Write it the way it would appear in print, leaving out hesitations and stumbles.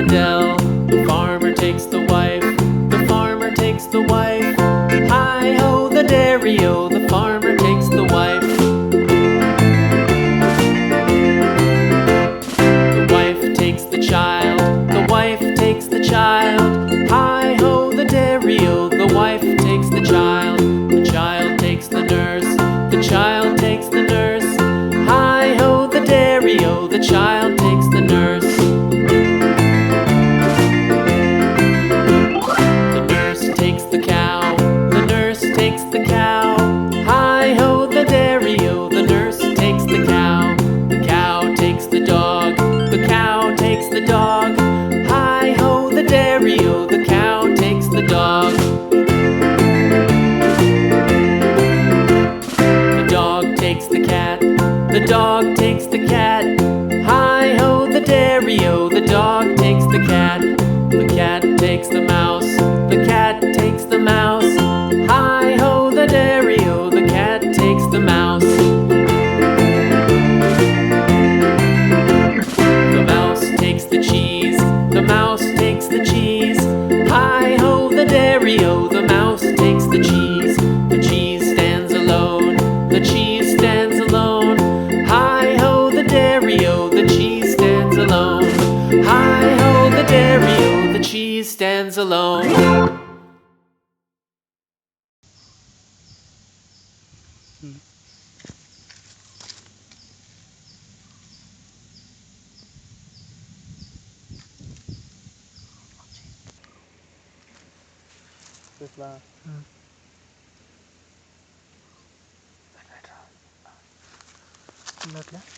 dell. The farmer takes the wife. The farmer takes the wife. Hi-ho, the dairy-o. The farmer takes the wife. The wife takes the child. The wife takes the child. Hi-ho, the dairy-o. The wife takes the child. The child takes the nurse. The child takes the nurse. Hi-ho, the dairy-o. The child takes the nurse. The nurse takes the cow. The nurse takes the cow. Hi-ho, the dairy-o. The nurse takes the cow. The cow takes the dog. The cow takes the dog. Hi-ho, the dairy-o. The cow takes the dog. The dog takes the cat. The dog takes the cat. Hi-ho, the dairy-o. The dog takes the cat. The cat takes the mouse. The cat takes the mouse. Hi-ho, the dairy-o. The cat takes the mouse. The mouse takes the cheese. The mouse takes the cheese. Hi-ho, the dairy-o. The mouse takes the cheese. The cheese stands alone. The cheese stands alone. Hi-ho, the dairy-o. The cheese stands alone. Hi-ho, the dairy-o. The cheese stands alone. Lihatlah.